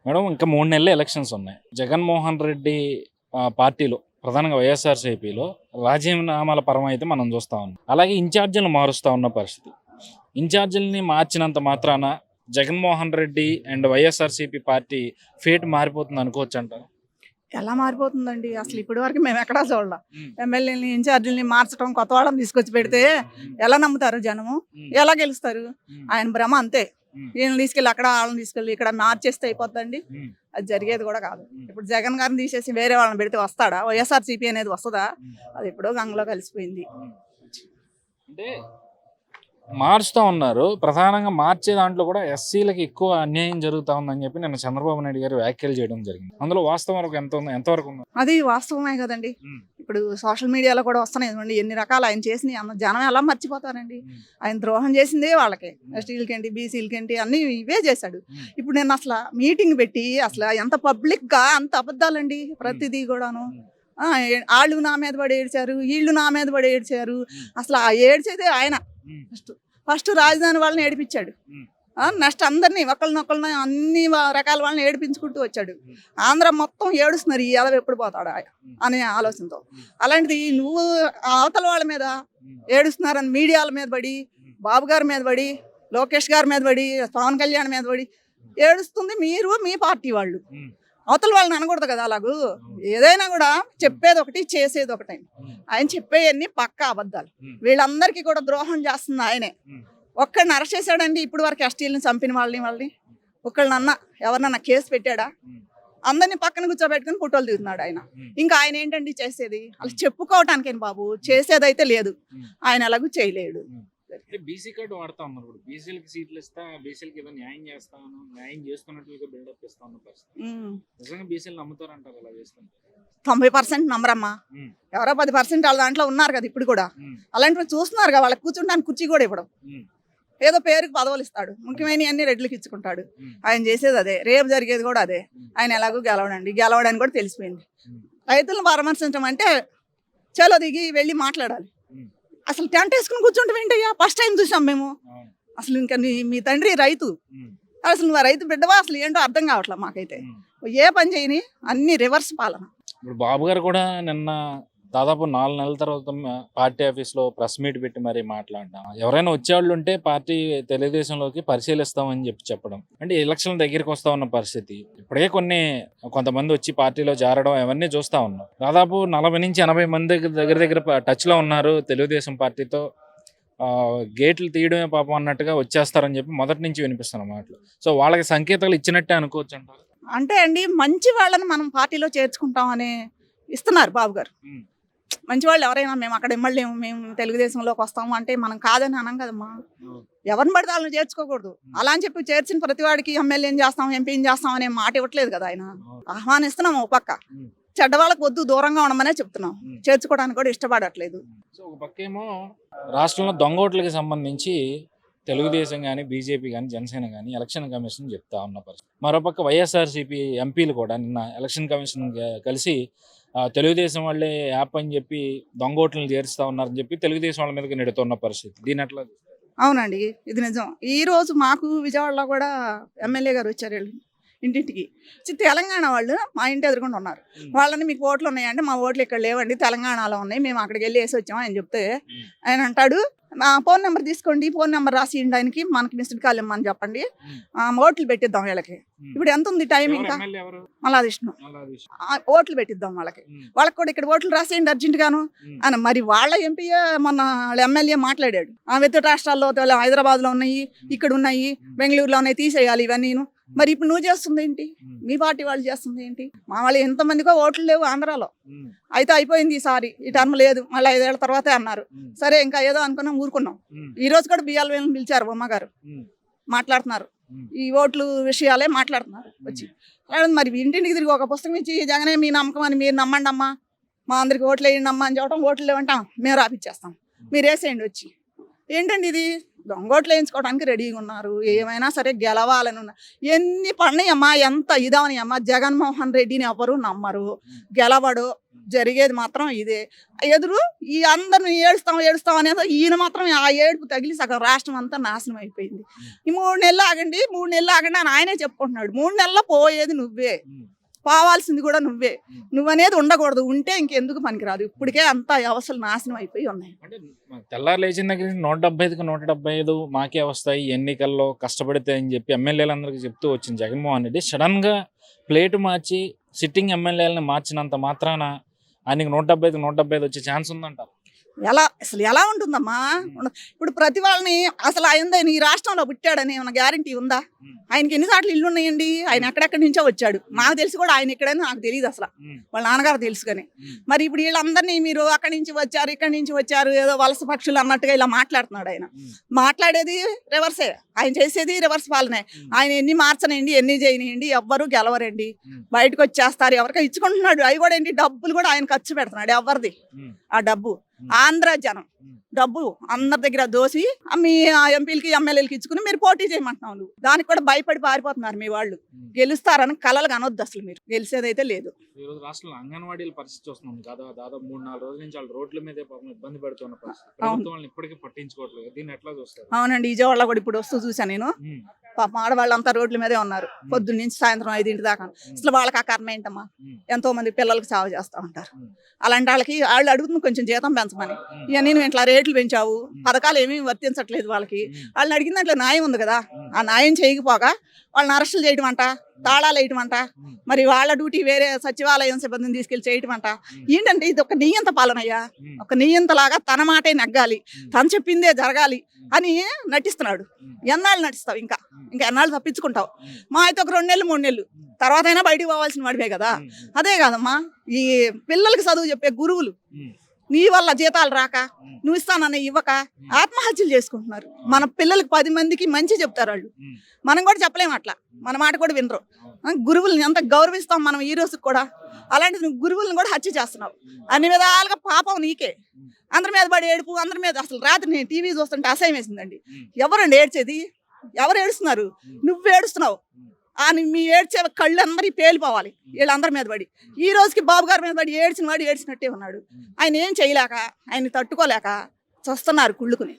Madam ఇంకా 3 నెలలు elections ఉన్నాయి. జగన్మోహన్ రెడ్డి పార్టీలో ప్రధానంగా వైఎస్ఆర్‌సీపీలో రాజీనామాల పరం అయితే మనం చూస్తా ఉన్నాం. అలాగే ఇన్ఛార్జీలను మారుస్తా ఉన్న పరిస్థితి. ఇన్ఛార్జీలని మార్చినంత మాత్రాన Jaganmohan Reddy and YSRCP party fate మారిపోతుంది అనుకోవచ్చు అంటారా? ఎలా మారిపోతుందండి అసలు ఇప్పటి వరకు మేము ఎక్కడా చూడాల. ఎమ్మెల్యేని ఇన్ఛార్జీలని మార్చడం, కొత్త వాళ్ళని తీసుకొచ్చి పెడితే ఎలా నమ్ముతారు జనము? ఎలా గెలుస్తారు? ఆయన భ్రమ అంతే. వీళ్ళని తీసుకెళ్ళి అక్కడ, వాళ్ళని తీసుకెళ్ళి ఇక్కడ మార్చేస్తే అయిపోద్దండి. అది జరిగేది కూడా కాదు. ఇప్పుడు జగన్ గారిని తీసేసి వేరే వాళ్ళని పెడితే వస్తాడా? వైఎస్ఆర్సీపీ అనేది వస్తుందా? అది ఎప్పుడో గంగలో కలిసిపోయింది. అంటే మారుస్తూ ఉన్నారు. ప్రధానంగా మార్చే దాంట్లో కూడా ఎస్సీలకి ఎక్కువ అన్యాయం జరుగుతూ ఉందని చెప్పి నిన్న చంద్రబాబు నాయుడు గారు వ్యాఖ్యలు చేయడం జరిగింది. అందులో వాస్తవం వరకు ఎంతవరకు ఉంది? అది వాస్తవమే కదండి. ఇప్పుడు సోషల్ మీడియాలో కూడా వస్తున్నాయి ఎన్ని రకాలు ఆయన చేసినవి. జనం ఎలా మర్చిపోతారండి? ఆయన ద్రోహం చేసిందే వాళ్ళకి, ఎస్టీలకేంటి, బీసీలకేంటి అన్ని ఇవే చేశాడు. ఇప్పుడు నేను అసలు మీటింగ్ పెట్టి అసలు ఎంత పబ్లిక్ గా అంత అబద్ధాలండి ప్రతిదీ కూడాను. వాళ్ళు నా మీద పడి ఏడ్చారు, వీళ్ళు నా మీద పడి ఏడ్చారు. అసలు ఆ ఏడ్చేదే ఆయన. ఫస్ట్ రాజధాని వాళ్ళని ఏడిపించాడు. నెక్స్ట్ అందరినీ ఒకళ్ళనొక్కళ్ళని అన్ని రకాల వాళ్ళని ఏడిపించుకుంటూ వచ్చాడు. ఆంధ్ర మొత్తం ఏడుస్తున్నారు, ఈ ఎదవ ఎప్పుడు పోతాడా అనే ఆలోచనతో. అలాంటిది నువ్వు అవతల వాళ్ళ మీద ఏడుస్తున్నారని మీడియాల మీద పడి, బాబు గారి మీద పడి, లోకేష్ గారి మీద పడి, పవన్ కళ్యాణ్ మీద పడి ఏడుస్తుంది మీరు, మీ పార్టీ వాళ్ళు. అవతల వాళ్ళని అనకూడదు కదా. అలాగూ ఏదైనా కూడా చెప్పేది ఒకటి, చేసేది ఒకటి. ఆయన చెప్పేవన్నీ పక్కా అబద్ధాలు. వీళ్ళందరికీ కూడా ద్రోహం చేస్తుంది ఆయనే. ఒక్కడిని అరెస్ట్ చేశాడండి ఇప్పుడు వరకు, ఎస్టీలను చంపిన వాళ్ళని ఒక్కళ్ళనన్నా ఎవరినన్నా కేసు పెట్టాడా? అందరినీ పక్కన కూర్చోబెట్టుకుని ఫోటోలు దిగుతున్నాడు ఆయన. ఇంకా ఆయన ఏంటండి చేసేది? అలా చెప్పుకోవటానికేం బాబు, చేసేదైతే లేదు. ఆయన ఎలాగూ చేయలేడు. బీసీ కార్డు వాడుతా ఉన్నారు. ఇప్పుడు బీసీలకి సీట్లు ఇస్తా, బీసీలకి ఏదో న్యాయం చేస్తాను, న్యాయం చేస్తున్నట్లుగా బిల్డప్ ఇస్తా ఉన్న పరిస్థితి. నిజంగా బీసీలు నమ్ముతారంటారు అలా చేస్తుంటే? 90% నమ్మరమ్మా. ఎవరో 10% వాళ్ళ దాంట్లో ఉన్నారు కదా ఇప్పుడు కూడా. అలాంటివి చూస్తున్నారు కదా, వాళ్ళకి కూర్చుంటానికి కుర్చీ కూడా ఇవ్వడం. ఏదో పేరుకి పదవులు ఇస్తాడు, ముఖ్యమైన అన్ని రెడ్లకి ఇచ్చుకుంటాడు. ఆయన చేసేది అదే, రేపు జరిగేది కూడా అదే. ఆయన ఎలాగో గెలవడని కూడా తెలిసిపోయింది. రైతులను పరామర్శించడం అంటే చలో దిగి వెళ్ళి మాట్లాడాలి. అసలు టెంట్ వేసుకుని కూర్చుంటాం ఏంటయ్యా? ఫస్ట్ టైం చూసాం మేము. అసలు ఇంకా మీ తండ్రి రైతు, అసలు నువ్వు రైతు బిడ్డవా? అసలు ఏంటో అర్థం కావట్లేదు మాకైతే. ఏ పని చేయని అన్ని రివర్స్ పాలన. ఇప్పుడు బాబు గారు కూడా నిన్న దాదాపు 4 నెలల తర్వాత పార్టీ ఆఫీస్లో ప్రెస్ మీట్ పెట్టి మరీ మాట్లాడడం, ఎవరైనా వచ్చేవాళ్ళు ఉంటే పార్టీ తెలుగుదేశంలోకి పరిశీలిస్తామని చెప్పడం, అంటే ఎలక్షన్ దగ్గరికి వస్తా ఉన్న పరిస్థితి. ఇప్పుడే కొంతమంది వచ్చి పార్టీలో చేరడం అవన్నీ చూస్తా ఉన్నాం. దాదాపు 40 నుంచి 80 మంది దగ్గర టచ్లో ఉన్నారు తెలుగుదేశం పార్టీతో. గేట్లు తీయడమే పాపం అన్నట్టుగా వచ్చేస్తారని చెప్పి మొదటి నుంచి వినిపిస్తున్న మాటలు. సో వాళ్ళకి సంకేతాలు ఇచ్చినట్టే అనుకోవచ్చు అంటారు. అంటే అండి, మంచి వాళ్ళని మనం పార్టీలో చేర్చుకుంటామని ఇస్తున్నారు బాబు గారు. మంచి వాళ్ళు ఎవరైనా మేము అక్కడ ఎమ్మెల్యే, మేము తెలుగుదేశంలోకి వస్తాము అంటే మనం కాదని అనం కదమ్మా. ఎవరిని పడితే వాళ్ళని చేర్చుకోకూడదు. అలా అని చెప్పి చేర్చిన ప్రతి వాడికి ఎమ్మెల్యేని చేస్తాం, ఎంపీని చేస్తాం అనే మాట ఇవ్వట్లేదు కదా ఆయన. ఆహ్వానిస్తున్నాం ఒక పక్క, చెడ్డ వాళ్ళకి వద్దు దూరంగా ఉండమనే చెప్తున్నాం. చేర్చుకోవడానికి కూడా ఇష్టపడట్లేదు. సో ఒక పక్కేమో రాష్ట్రంలో దొంగోట్లకి సంబంధించి తెలుగుదేశం కానీ, బీజేపీ కానీ, జనసేన కానీ ఎలక్షన్ కమిషన్ చెప్తా ఉన్న పరిస్థితి. మరోపక్క వైఎస్ఆర్సీపీ ఎంపీలు కూడా నిన్న ఎలక్షన్ కమిషన్ కలిసి తెలుగుదేశం వాళ్ళే యాప్ అని చెప్పి దొంగోట్లను చేరుస్తూ ఉన్నారని చెప్పి తెలుగుదేశం వాళ్ళ మీదకి నెడుతున్న పరిస్థితి. దీని అట్లా అవునండి, ఇది నిజం. ఈ రోజు మాకు విజయవాడలో కూడా ఎమ్మెల్యే గారు వచ్చారు ఇంటింటికి. తెలంగాణ వాళ్ళు మా ఇంటి ఎదురుకుండా ఉన్నారు. వాళ్ళని మీకు ఓట్లు ఉన్నాయంటే మా ఓట్లు ఇక్కడ లేవండి, తెలంగాణలో ఉన్నాయి, మేము అక్కడికి వెళ్ళి వేసి వచ్చాము అని చెప్తే ఆయన అంటాడు, నా ఫోన్ నెంబర్ తీసుకోండి, ఫోన్ నెంబర్ రాసి ఆయనకి, మనకి మిస్డ్ కాల్ ఇమ్మని చెప్పండి, ఓట్లు పెట్టిద్దాం వీళ్ళకి. ఇప్పుడు ఎంత ఉంది టైం? ఇంకా మల్లాదిష్ణు ఓట్లు పెట్టిద్దాం వాళ్ళకి కూడా ఇక్కడ ఓట్లు రాసేయండి అర్జెంట్ గాను అని. మరి వాళ్ళ ఎంపీ మొన్న వాళ్ళ ఎమ్మెల్యే మాట్లాడాడు, వివిధ రాష్ట్రాల్లో, హైదరాబాద్ లో ఉన్నాయి, ఇక్కడ ఉన్నాయి, బెంగళూరులో ఉన్నాయి, తీసేయాలి ఇవన్నీ. మరి ఇప్పుడు నువ్వు చేస్తుంది ఏంటి? మీ పార్టీ వాళ్ళు చేస్తుంది ఏంటి? మా వాళ్ళు ఎంతమందికో ఓట్లు లేవు ఆంధ్రాలో. అయితే అయిపోయింది ఈసారి, ఈ టర్మ్ లేదు, మళ్ళీ 5 ఏళ్ల తర్వాతే అన్నారు. సరే ఇంకా ఏదో అనుకున్నాం, ఊరుకున్నాం. ఈ రోజు కూడా బియ్యాలు పిలిచారు, బొమ్మగారు మాట్లాడుతున్నారు, ఈ ఓట్లు విషయాలే మాట్లాడుతున్నారు వచ్చి. మరి ఇంటింటికి తిరిగి ఒక పుస్తకం ఇచ్చి జగనే మీ నమ్మకం అని, మీరు నమ్మండి అమ్మా, మా అందరికి ఓట్లు వేయండి అమ్మా అని చెప్పడం, ఓట్లు లేవంటాం, మేము రాపిచ్చేస్తాం, మీరు వేసేయండి వచ్చి. ఏంటండి ఇది? దొంగోట్లు వేయించుకోవడానికి రెడీగా ఉన్నారు. ఏమైనా సరే గెలవాలని ఉన్నారు. ఎన్ని పడినాయమ్మా, ఎంత ఇదవని అమ్మా. జగన్మోహన్ రెడ్డిని ఎవరు నమ్మరు, గెలవడు. జరిగేది మాత్రం ఇదే. ఎదురు ఈ అందరిని ఏడుస్తాం అనేది ఈయన మాత్రం ఆ ఏడుపు తగిలి సగం రాష్ట్రం అంతా నాశనం అయిపోయింది. ఈ 3 నెలలు ఆగండి అని ఆయనే చెప్పుకుంటున్నాడు. 3 నెలల్లో పోయేది నువ్వే, పోవాల్సింది కూడా నువ్వే. నువ్వనేది ఉండకూడదు, ఉంటే ఇంకెందుకు పనికిరాదు. ఇప్పటికే అంతా వ్యవస్థలు నాశనం అయిపోయి ఉన్నాయి. అంటే తెల్లారు లేచిన దగ్గర నుంచి 175కి 175 మాకే వస్తాయి ఎన్నికల్లో కష్టపడితే అని చెప్పి ఎమ్మెల్యేలందరికీ చెప్తూ వచ్చింది జగన్మోహన్ రెడ్డి. సడన్గా ప్లేటు మార్చి సిట్టింగ్ ఎమ్మెల్యేలని మార్చినంత మాత్రాన ఆయనకి 175 వచ్చే ఛాన్స్ ఉందంటారు. అసలు ఎలా ఉంటుందమ్మా? ఇప్పుడు ప్రతి వాళ్ళని అసలు ఆయన ఈ రాష్ట్రంలో పుట్టాడని ఏమైనా గ్యారంటీ ఉందా? ఆయనకి ఎన్నిసార్లు ఇల్లు ఉన్నాయండి? ఆయన ఎక్కడెక్కడి నుంచో వచ్చాడు. నాకు తెలిసి కూడా ఆయన ఇక్కడని నాకు తెలియదు అసలు. వాళ్ళ నాన్నగారు తెలుసు కానీ. మరి ఇప్పుడు వీళ్ళందరినీ మీరు అక్కడి నుంచి వచ్చారు, ఇక్కడి నుంచి వచ్చారు, ఏదో వలస పక్షులు అన్నట్టుగా ఇలా మాట్లాడుతున్నాడు ఆయన. మాట్లాడేది రివర్సే, ఆయన చేసేది రివర్స్ పాలనే. ఆయన ఎన్ని మార్చనండి, ఎన్ని చేయనియండి, ఎవ్వరు గెలవరండి. బయటకు వచ్చేస్తారు, ఎవరికో ఇచ్చుకుంటున్నాడు. అవి కూడా ఏంటి, డబ్బులు కూడా ఆయన ఖర్చు పెడుతున్నాడు. ఎవరిది ఆ డబ్బు? ఆంధ్ర జనం డబ్బు అందరి దగ్గర దోసి మీ ఎంపీలకి ఎమ్మెల్యేలకి ఇచ్చుకుని మీరు పోటీ చేయమంటున్నావు. నువ్వు దానికి కూడా భయపడి పారిపోతున్నారు మీ వాళ్ళు. గెలుస్తారని కలలు కనొద్దు, అసలు మీరు గెలిచేదైతే లేదు. ఈ రోజు రాష్ట్రంలో అంగన్వాడీల పరిస్థితి చూస్తున్నాం కదా, దాదాపు 3-4 రోజుల నుంచి వాళ్ళు రోడ్ల మీదే పాపం ఇబ్బంది పడుతున్న పరిస్థితి. ప్రభుత్వం వాళ్ళని ఇప్పటికీ పట్టించుకోవట్లేదు. దీన్ని ఎట్లా చూస్తారు? అవునండి, విజయవాడలో కూడా ఇప్పుడు వస్తూ చూసాను నేను. పాపం ఆడవాళ్ళంతా రోడ్ల మీదే ఉన్నారు పొద్దున్న నుంచి సాయంత్రం 5 దాకా. అసలు వాళ్ళకి ఆ కర్మ ఏంటమ్మా? ఎంతో మంది పిల్లలకి సాగు చేస్తూ ఉంటారు. అలాంటి వాళ్ళకి వాళ్ళు అడుగుతుంది కొంచెం జీతం పెంచమని. ఇవన్నీ నువ్వు ఇట్లా రేట్లు పెంచావు, పథకాలు ఏమీ వర్తించట్లేదు వాళ్ళకి. వాళ్ళని అడిగిన దాంట్లో న్యాయం ఉంది కదా, ఆ న్యాయం చేయకపోగా వాళ్ళని అరెస్టులు చేయటం అంట, తాళాలు వేయటం అంట, మరి వాళ్ళ డ్యూటీ వేరే సచివాలయం సిబ్బందిని తీసుకెళ్లి చేయటం అంట. ఏంటంటే ఇది ఒక నియంత పాలనయ్యా. ఒక నియంతలాగా తన మాటే నెగ్గాలి, తను చెప్పిందే జరగాలి అని నటిస్తున్నాడు. ఎన్నాళ్ళు నటిస్తావు? ఇంకా ఎన్నాళ్ళు తప్పించుకుంటావు? మా అయితే ఒక 2 నెలలు 3 నెలలు తర్వాత అయినా బయటికి పోవాల్సిన వాడివే కదా. అదే కాదమ్మా, ఈ పిల్లలకి చదువు చెప్పే గురువులు నీ వల్ల జీతాలు రాక, నువ్వు ఇస్తానన్న ఇవ్వక ఆత్మహత్యలు చేసుకుంటున్నారు. మన పిల్లలకి 10 మందికి మంచి చెప్తారు వాళ్ళు. మనం కూడా చెప్పలేము అట్లా, మన మాట కూడా వినరు. గురువుల్ని ఎంత గౌరవిస్తాం మనం ఈ రోజుకి కూడా. అలాంటిది నువ్వు గురువులను కూడా హత్య చేస్తున్నావు. అన్ని విధాలుగా పాపం నీకే. అందరి మీద పడి ఏడుపు, అందరి మీద. అసలు రాత్రి నేను టీవీ చూస్తుంటే అసహ్యం వేసిందండి. ఎవరండి ఏడ్చేది? ఎవరు ఏడుస్తున్నారు? నువ్వు ఏడుస్తున్నావు. మీ ఏడ్చే కళ్ళు అందరి పేలిపోవాలి వీళ్ళందరి మీద పడి. ఈ రోజుకి బాబు గారి మీద పడి ఏడ్చిన వాడు ఏడ్చినట్టే ఉన్నాడు. ఆయన ఏం చేయలేక, ఆయన తట్టుకోలేక చస్తున్నారు కుళ్ళుకుని.